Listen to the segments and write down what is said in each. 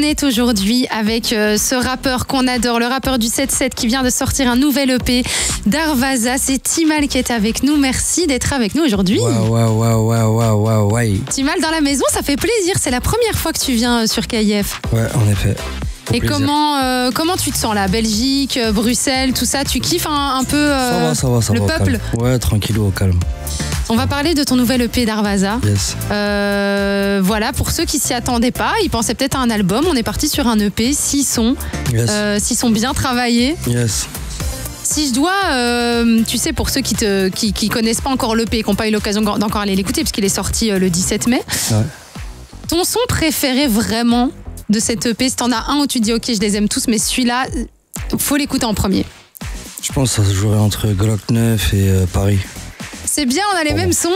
est aujourd'hui avec ce rappeur qu'on adore, le rappeur du 7-7 qui vient de sortir un nouvel EP, Darvaza. C'est Timal qui est avec nous. Merci d'être avec nous aujourd'hui. Ouais. Timal dans la maison, ça fait plaisir. C'est la première fois que tu viens sur KIF. Ouais, en effet. Et comment tu te sens là? Belgique, Bruxelles, tout ça, tu kiffes un peu ça va, le peuple? Ouais, tranquillou, au calme. On va parler de ton nouvel EP Darvaza. Yes. Voilà, pour ceux qui s'y attendaient pas, ils pensaient peut-être à un album. On est parti sur un EP, 6 sons. Yes. 6 sons bien travaillés. Yes. Si je dois, tu sais, pour ceux qui connaissent pas encore l'EP, qui n'ont pas eu l'occasion d'encore aller l'écouter, parce qu'il est sorti le 17 mai, Ouais. ton son préféré vraiment de cette EP, si t'en as un où tu dis ok, je les aime tous, mais celui-là, faut l'écouter en premier. Je pense que ça se jouerait entre Glock 9 et Paris. C'est bien, on a les mêmes sons.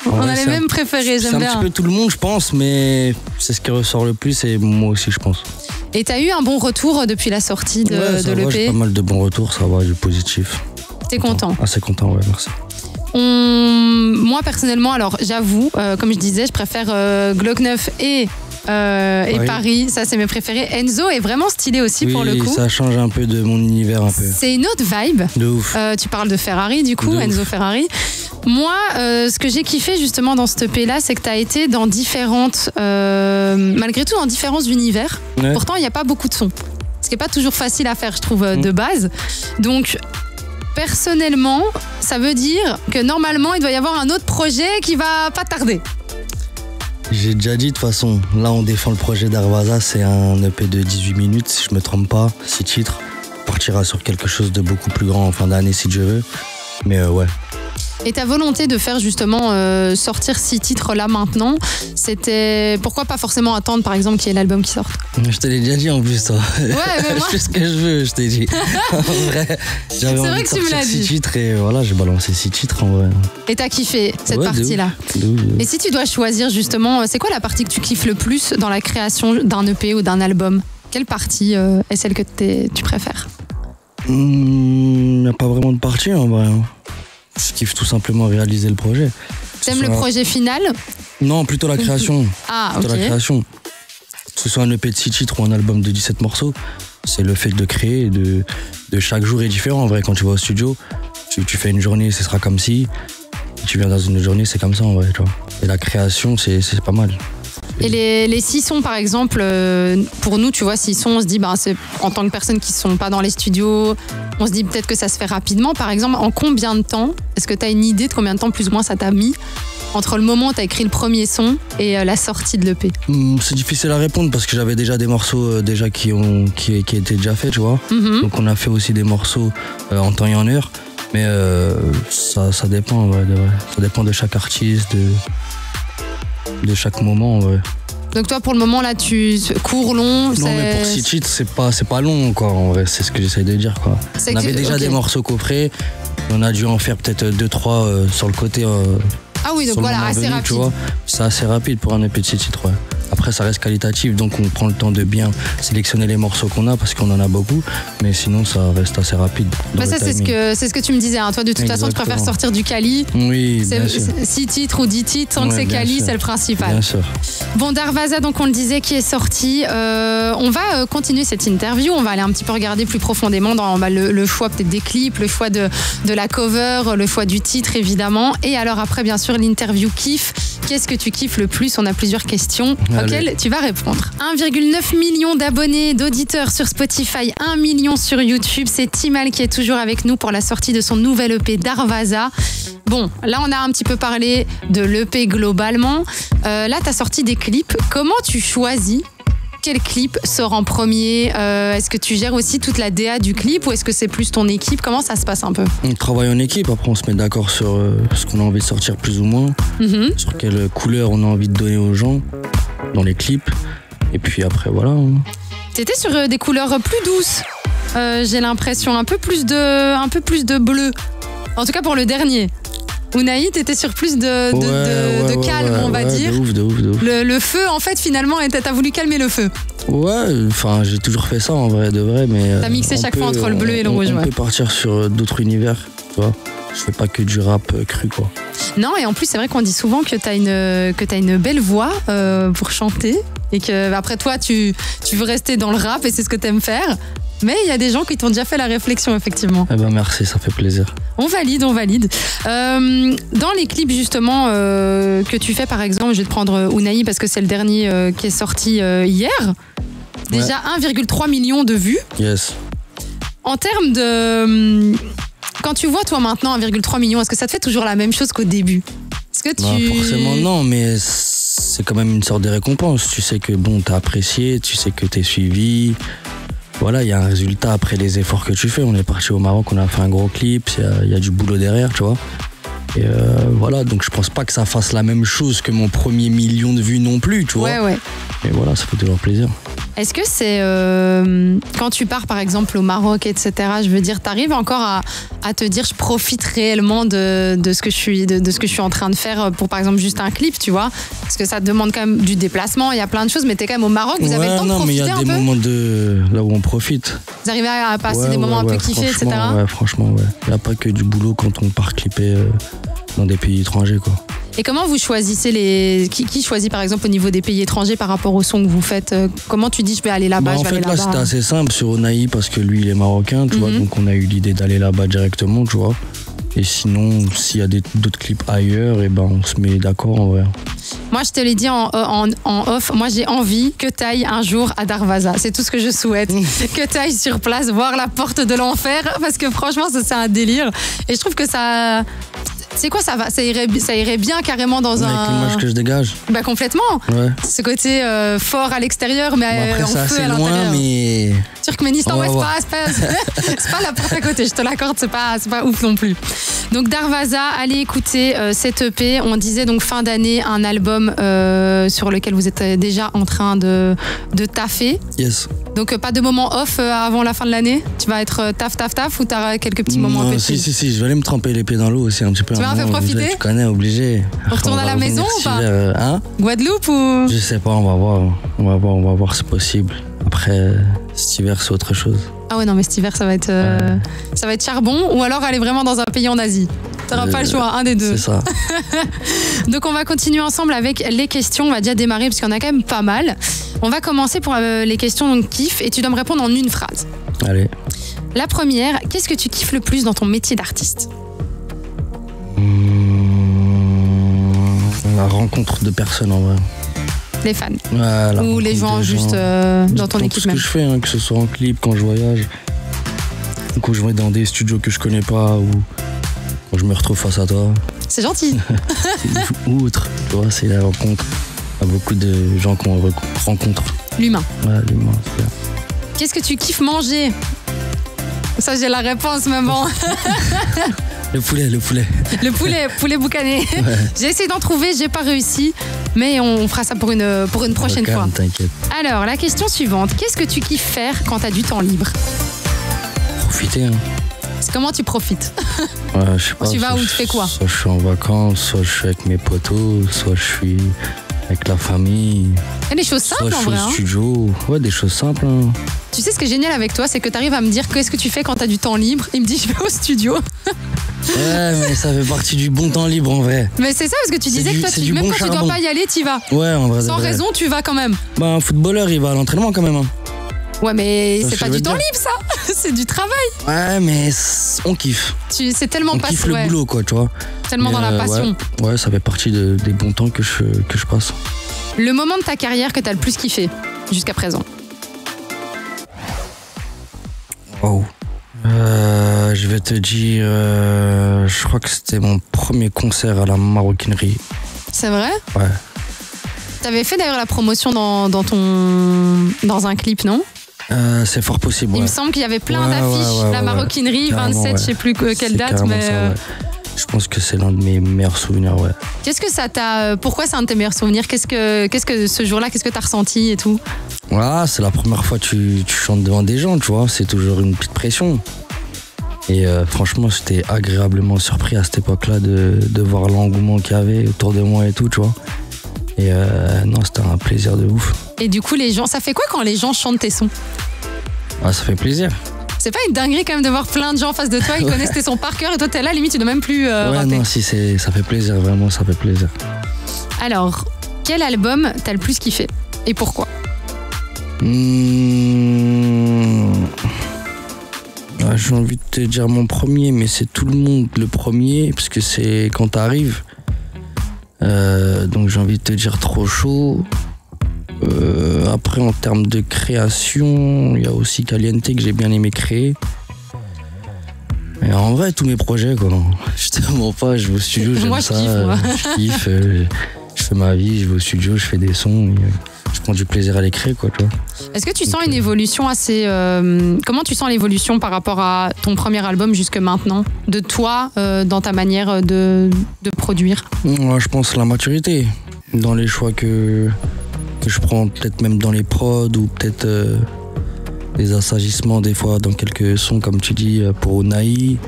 On a les mêmes préférés, j'aime bien. C'est un petit peu tout le monde, je pense, mais c'est ce qui ressort le plus et moi aussi, je pense. Et t'as eu un bon retour depuis la sortie de l'EP? J'ai pas mal de bons retours, ça va, du positif. T'es content? Assez content, ouais, merci. Moi, personnellement, alors j'avoue, comme je disais, je préfère Glock 9 et Paris. Ça, c'est mes préférés. Enzo est vraiment stylé aussi, pour le coup. Oui, ça change un peu de mon univers un peu. C'est une autre vibe. De ouf. Tu parles de Ferrari, du coup, Enzo Ferrari. Moi, ce que j'ai kiffé justement dans cette EP là, c'est que tu as été dans différentes, malgré tout, dans différents univers. Ouais. Pourtant, il n'y a pas beaucoup de sons. Ce qui n'est pas toujours facile à faire, je trouve, de base. Donc, personnellement, ça veut dire que normalement, il doit y avoir un autre projet qui va pas tarder. J'ai déjà dit de toute façon, là on défend le projet Darvaza, c'est un EP de 18 minutes, si je me trompe pas, 6 titres. On partira sur quelque chose de beaucoup plus grand en fin d'année si Dieu veut. Mais ouais. Et ta volonté de faire justement sortir 6 titres là maintenant, c'était pourquoi pas forcément attendre par exemple qu'il y ait l'album qui sorte? Je te l'ai déjà dit en plus, toi. Ouais, mais moi... Je fais ce que je veux, je t'ai dit. En vrai, j'avais envie de sortir 6 titres et voilà, j'ai balancé 6 titres en vrai. Et t'as kiffé cette partie-là? Et si tu dois choisir justement, c'est quoi la partie que tu kiffes le plus dans la création d'un EP ou d'un album? Quelle partie est celle que tu préfères? Il n'y a pas vraiment de partie en vrai. Je kiffe tout simplement réaliser le projet. T'aimes le projet final? Non, plutôt la création. Ah, plutôt ok. la création. Que ce soit un EP de 6 titres ou un album de 17 morceaux, c'est le fait de créer et de chaque jour est différent. En vrai, quand tu vas au studio, tu fais une journée, ce sera comme si. Tu viens dans une journée, c'est comme ça en vrai, tu vois. Et la création, c'est pas mal. Et les 6 sons, par exemple, pour nous, tu vois, 6 sons, on se dit, c'est en tant que personnes qui ne sont pas dans les studios, on se dit peut-être que ça se fait rapidement. Par exemple, en combien de temps, est-ce que tu as une idée de combien de temps plus ou moins ça t'a mis entre le moment où tu as écrit le premier son et la sortie de l'EP? C'est difficile à répondre parce que j'avais déjà des morceaux qui étaient déjà faits, tu vois. Donc on a fait aussi des morceaux en temps et en heure. Mais ça dépend, ouais, ça dépend de chaque artiste, de chaque moment, ouais. Donc toi, pour le moment, là, tu cours long. Non, mais pour 6 titres, c'est pas long, quoi, en vrai. C'est ce que j'essaie de dire, quoi. On avait déjà des morceaux coffrés. On a dû en faire peut-être 2-3 sur le côté. Ah oui, donc voilà, assez rapide. Tu vois, c'est assez rapide pour un EP de 6 titres, ouais. Après, ça reste qualitatif, donc on prend le temps de bien sélectionner les morceaux qu'on a parce qu'on en a beaucoup, mais sinon ça reste assez rapide. Ça, c'est ce que tu me disais, hein. Toi, de toute façon, tu préfères sortir du quali. Oui, bien sûr. 6 titres ou 10 titres, tant que c'est quali, c'est le principal. Bien sûr. Bon, Darvaza, donc on le disait, qui est sorti. On va continuer cette interview. On va aller un petit peu regarder plus profondément dans le choix peut-être des clips, le choix de la cover, le choix du titre, évidemment. Et alors après, bien sûr, l'interview kiff. Qu'est-ce que tu kiffes le plus? On a plusieurs questions auxquelles tu vas répondre. 1,9 million d'abonnés, d'auditeurs sur Spotify, 1 million sur YouTube. C'est Timal qui est toujours avec nous pour la sortie de son nouvel EP Darvaza. Bon, là on a un petit peu parlé de l'EP globalement. Là, tu as sorti des clips. Comment tu choisis quel clip sort en premier? Est-ce que tu gères aussi toute la DA du clip ou est-ce que c'est plus ton équipe? Comment ça se passe un peu? On travaille en équipe, après on se met d'accord sur ce qu'on a envie de sortir plus ou moins, sur quelle couleur on a envie de donner aux gens dans les clips. Et puis après, voilà. T'étais sur des couleurs plus douces, j'ai l'impression, un peu plus de bleu. En tout cas pour le dernier. Unai, t'étais sur plus de calme, on va dire. De ouf. Le feu, en fait, finalement, t'as voulu calmer le feu. Ouais, enfin, j'ai toujours fait ça en vrai, de vrai, mais... T'as mixé chaque fois entre le bleu et le rouge, on peut partir sur d'autres univers, tu vois. je fais pas que du rap cru, quoi. Non, et en plus, c'est vrai qu'on dit souvent que t'as une belle voix pour chanter et que après toi, tu veux rester dans le rap et c'est ce que t'aimes faire. Mais il y a des gens qui t'ont déjà fait la réflexion, effectivement. Eh ben merci, ça fait plaisir. On valide. Dans les clips, justement, que tu fais, par exemple, je vais te prendre Unai parce que c'est le dernier qui est sorti hier. Déjà 1,3 million de vues. Yes. En termes de... Quand tu vois, toi, maintenant, 1,3 million, est-ce que ça te fait toujours la même chose qu'au début? Est-ce que tu... forcément, non, mais c'est quand même une sorte de récompense. Tu sais que, bon, t'as apprécié, tu sais que t'es suivi... Voilà, il y a un résultat après les efforts que tu fais. On est parti au Maroc, on a fait un gros clip, il y a du boulot derrière, tu vois. Et voilà, donc je pense pas que ça fasse la même chose que mon premier million de vues non plus, tu vois. Ouais. Mais voilà, ça fait toujours plaisir. Est-ce que c'est quand tu pars par exemple au Maroc, etc., je veux dire, t'arrives encore à te dire je profite réellement de ce que je suis en train de faire pour par exemple juste un clip, tu vois? Parce que ça demande quand même du déplacement, il y a plein de choses, mais t'es quand même au Maroc, vous avez le temps de profiter un peu? Non, mais il y a des moments là où on profite. Vous arrivez à passer des moments un peu kiffés, etc. Ouais, franchement, ouais. Il n'y a pas que du boulot quand on part clipper dans des pays étrangers, quoi. Et comment vous choisissez qui choisit par exemple au niveau des pays étrangers par rapport au son que vous faites? Comment tu dis je vais aller là-bas, je vais aller là-bas? En fait, là, c'était assez simple sur Unai parce que lui, il est marocain, tu vois, donc on a eu l'idée d'aller là-bas directement, tu vois. Et sinon, s'il y a d'autres clips ailleurs, et ben on se met d'accord en vrai. Moi, je te l'ai dit en off, moi j'ai envie que tu ailles un jour à Darvaza. C'est tout ce que je souhaite. Que tu ailles sur place, voir la porte de l'enfer, parce que franchement, ça c'est un délire. Et je trouve que ça... C'est quoi, ça irait bien carrément dans avec l'image que je dégage. Bah complètement. Ouais. Ce côté fort à l'extérieur, mais après, en feu assez à l'intérieur. Loin, mais... Turkménistan, ouais, c'est pas la porte à côté, je te l'accorde, c'est pas ouf non plus. Donc Darvaza, allez écouter cette EP. On disait donc fin d'année, un album sur lequel vous êtes déjà en train de taffer. Yes. Donc pas de moment off avant la fin de l'année? Tu vas être taf ou t'auras quelques petits moments un peu si, je vais aller me tremper les pieds dans l'eau aussi un petit peu. Tu vas en faire profiter? Tu connais, obligé. On retourne à la maison ou pas? Guadeloupe ou? Je sais pas, on va voir, c'est possible. Après, cet hiver, c'est autre chose. Ah ouais, non, mais cet hiver, ça va être charbon, ou alors aller vraiment dans un pays en Asie. T'auras pas le choix, un des deux. C'est ça. Donc on va continuer ensemble avec les questions. On va déjà démarrer parce qu'il y en a quand même pas mal. On va commencer pour les questions donc kiff, et tu dois me répondre en une phrase. Allez. La première, qu'est-ce que tu kiffes le plus dans ton métier d'artiste? La rencontre de personnes en vrai. Les fans. Ouais, ou les gens juste dans ton équipe même. Ce que je fais, que ce soit en clip, quand je voyage, ou quand je vais dans des studios que je connais pas, ou quand je me retrouve face à toi. C'est gentil. Ou autre, tu vois, c'est la rencontre. Il y a beaucoup de gens qu'on rencontre. L'humain. Ouais, l'humain, c'est bien. Qu'est-ce que tu kiffes manger? Ça, j'ai la réponse, maman. Le poulet. Le poulet boucané. Ouais. J'ai essayé d'en trouver, j'ai pas réussi, mais on fera ça pour une prochaine fois. T'inquiète. Alors, la question suivante, qu'est-ce que tu kiffes faire quand t'as du temps libre? Profiter. Comment tu profites? Ouais, je sais pas. Tu vas où, tu fais quoi? Soit je suis en vacances, soit je suis avec mes potos, soit je suis avec la famille. Il y a des choses simples en vrai. Soit je suis au studio. Ouais, des choses simples. Tu sais ce qui est génial avec toi, c'est que tu arrives à me dire qu'est-ce que tu fais quand tu as du temps libre. Il me dit je vais au studio. Ouais, mais ça fait partie du bon temps libre en vrai. Mais c'est ça, parce que tu disais que toi, même quand tu dois pas y aller, tu y vas. Ouais, en vrai. Sans raison, tu vas quand même. Bah, un footballeur, il va à l'entraînement quand même. Ouais, mais c'est pas du temps libre ça. C'est du travail. Ouais, mais on kiffe. C'est tellement on kiffe le boulot, quoi, tu vois. Tellement dans la passion. Ouais, ça fait partie des bons temps que je passe. Le moment de ta carrière que t'as le plus kiffé jusqu'à présent? Wow. Je vais te dire, je crois que c'était mon premier concert à la Maroquinerie. C'est vrai? Ouais. T'avais fait d'ailleurs la promotion dans un clip, non? C'est fort possible. Il me semble qu'il y avait plein d'affiches, la Maroquinerie, 27, je sais plus quelle date, mais. Ça, je pense que c'est l'un de mes meilleurs souvenirs, ouais. Qu'est-ce que ça t'a. Pourquoi c'est un de tes meilleurs souvenirs? Qu'est-ce que ce jour-là, qu'est-ce que t'as ressenti et tout? Ouais, c'est la première fois que tu chantes devant des gens, tu vois. C'est toujours une petite pression. Et franchement, j'étais agréablement surpris à cette époque-là de voir l'engouement qu'il y avait autour de moi et tout, tu vois. Et non, c'était un plaisir de ouf. Et du coup, les gens, ça fait quoi quand les gens chantent tes sons? Ah, ça fait plaisir. C'est pas une dinguerie quand même de voir plein de gens en face de toi, ils connaissent tes sons par cœur et toi t'es là, limite tu dois même plus Ouais, rapper. non, si, ça fait plaisir, vraiment, ça fait plaisir. Alors, quel album t'as le plus kiffé et pourquoi? J'ai envie de te dire mon premier, mais c'est tout le monde le premier, parce que c'est quand t'arrives. Donc j'ai envie de te dire Trop chaud. Après, en termes de création, il y a aussi Caliente que j'ai bien aimé créer. Et en vrai, tous mes projets, quoi. Je te mens pas, je vais au studio, j'aime Moi, je ça. kiffe, moi. Je kiffe, je fais ma vie, je vais au studio, je fais des sons. Je prends du plaisir à les créer, quoi, tu vois. Est-ce que tu sens une évolution assez... comment tu sens l'évolution par rapport à ton premier album jusque maintenant? De toi, dans ta manière de produire? Moi, je pense la maturité. Dans les choix que je prends, peut-être même dans les prods, ou peut-être des assagissements des fois dans quelques sons, comme tu dis, pour Naï.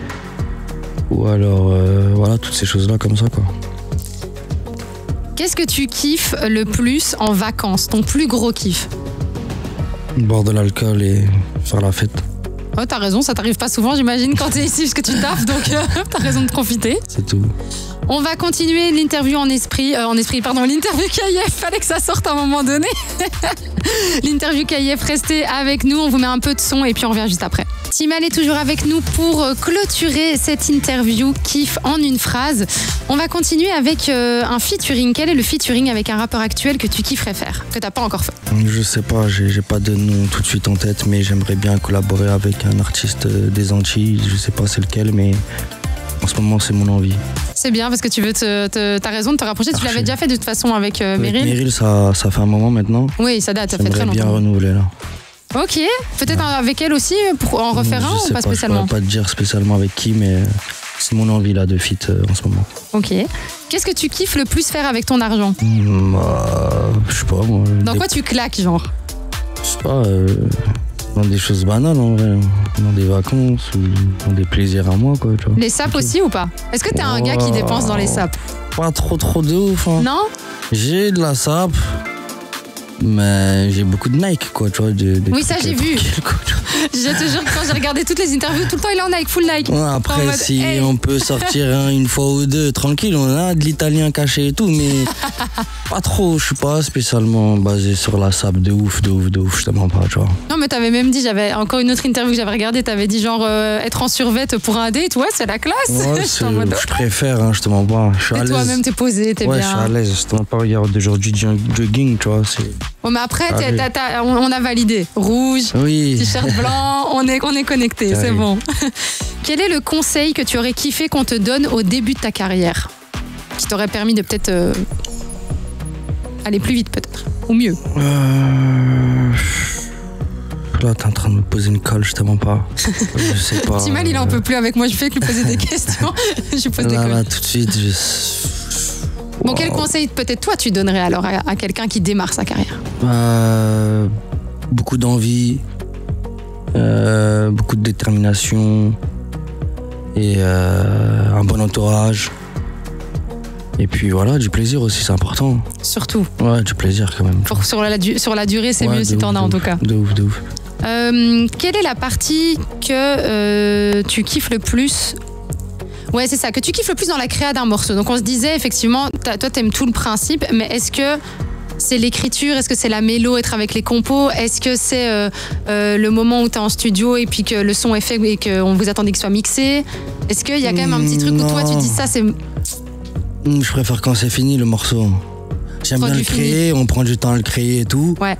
Ou alors, voilà, toutes ces choses-là comme ça, quoi. Qu'est-ce que tu kiffes le plus en vacances? Ton plus gros kiff? Boire de l'alcool et faire la fête. Oh, t'as raison, ça t'arrive pas souvent, j'imagine, quand t'es ici, parce que tu taffes, donc t'as raison de profiter. C'est tout. On va continuer l'interview l'interview KIF, fallait que ça sorte à un moment donné. L'interview KIF, restez avec nous, on vous met un peu de son et puis on revient juste après. Timal est toujours avec nous pour clôturer cette interview kiff en une phrase. On va continuer avec un featuring. Quel est le featuring avec un rappeur actuel que tu kifferais faire, que t'as pas encore fait? Je sais pas, j'ai pas de nom tout de suite en tête, mais j'aimerais bien collaborer avec un artiste des Antilles. Je sais pas c'est lequel, mais en ce moment c'est mon envie. C'est bien parce que tu veux t'as raison de te rapprocher. Tu l'avais déjà fait de toute façon avec Meryl. Meryl, ça fait un moment maintenant. Oui, ça date, ça fait très J'aimerais bien longtemps. renouveler là. Ok, peut-être avec elle aussi pour en refaire un Je ou sais pas spécialement? Je pourrais pas te dire spécialement avec qui, mais c'est mon envie là de feat en ce moment. Ok. Qu'est-ce que tu kiffes le plus faire avec ton argent? Je sais pas moi. Dans quoi tu claques, genre? Je sais pas, dans des choses banales en vrai. Dans des vacances ou dans des plaisirs à moi, quoi, tu vois. Les sapes aussi ou pas? Est-ce que t'es un gars qui dépense dans les sapes? Pas trop de ouf, hein. Non? J'ai de la sape, mais j'ai beaucoup de Nike, quoi, tu vois. Oui, ça, j'ai vu. Quoi, tu vois. Je te jure, quand j'ai regardé toutes les interviews, tout le temps il est en Nike, full Nike. Ouais, après, En mode, si hey. on peut sortir une fois ou deux, tranquille, on a de l'italien caché et tout, mais pas trop. Je suis pas spécialement basé sur la sape de ouf, je te mens pas, tu vois. Non, mais t'avais même dit, j'avais encore une autre interview que j'avais regardée, t'avais dit genre être en survette pour un date, ouais, c'est la classe. Ouais, J'étais en mode, je préfère, hein, je te mens pas. Je suis à et l'aise. toi-même, t'es posé, t'es Ouais, bien. je suis à l'aise, je te mens pas. Regarde, aujourd'hui, jogging, tu vois, c'est... Bon, mais après, Allez. on a validé. Rouge, Oui. t-shirt blanc, on est connecté, c'est Carré. bon. Quel est le conseil que tu aurais kiffé qu'on te donne au début de ta carrière? Qui t'aurait permis de peut-être aller plus vite, peut-être. Ou mieux. Là, t'es en train de me poser une colle, je te mens pas. Je sais pas. Timal, il en peut plus avec moi, je fais que lui poser des questions. Je lui pose des Là, questions. tout de suite, Bon, quel conseil peut-être toi tu donnerais alors à quelqu'un qui démarre sa carrière? Beaucoup d'envie, beaucoup de détermination et un bon entourage. Et puis voilà, du plaisir aussi, c'est important. Surtout. Ouais, du plaisir quand même. Sur la durée, c'est Ouais, mieux si de t'en ouf, as de en tout ouf, cas. De ouf. Quelle est la partie que tu kiffes le plus? Ouais, c'est ça, que tu kiffes le plus dans la créa d'un morceau. Donc on se disait, effectivement, toi t'aimes tout le principe, mais est-ce que c'est l'écriture? Est-ce que c'est la mélo, être avec les compos? Est-ce que c'est le moment où t'es en studio et puis que le son est fait et qu'on vous attendait qu'il soit mixé? Est-ce qu'il y a quand même un petit truc où toi tu dis ça, c'est... Je préfère quand c'est fini le morceau. J'aime bien le créer, on prend du temps à le créer et tout. Ouais.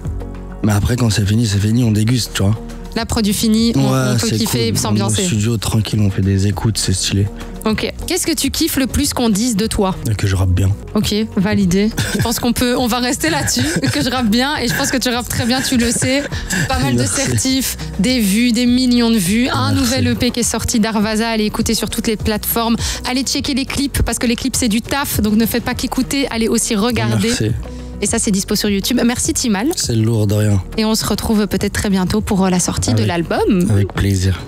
Mais après, quand c'est fini, on déguste, tu vois. La produit fini, on peut kiffer et s'ambiancer. Au studio, tranquille, on fait des écoutes, c'est stylé. Ok. Qu'est-ce que tu kiffes le plus qu'on dise de toi? Et que je rappe bien. Ok, validé. Je pense on va rester là-dessus, que je rappe bien, et je pense que tu rappes très bien, tu le sais. Pas mal de certifs, des vues, des millions de vues. Un nouvel EP qui est sorti d'Arvaza, allez écouter sur toutes les plateformes. Allez checker les clips, parce que les clips c'est du taf, donc ne faites pas qu'écouter, allez aussi regarder. Merci. Et ça, c'est dispo sur YouTube. Merci Timal. C'est lourd de rien. Et on se retrouve peut-être très bientôt pour la sortie de l'album. Avec plaisir.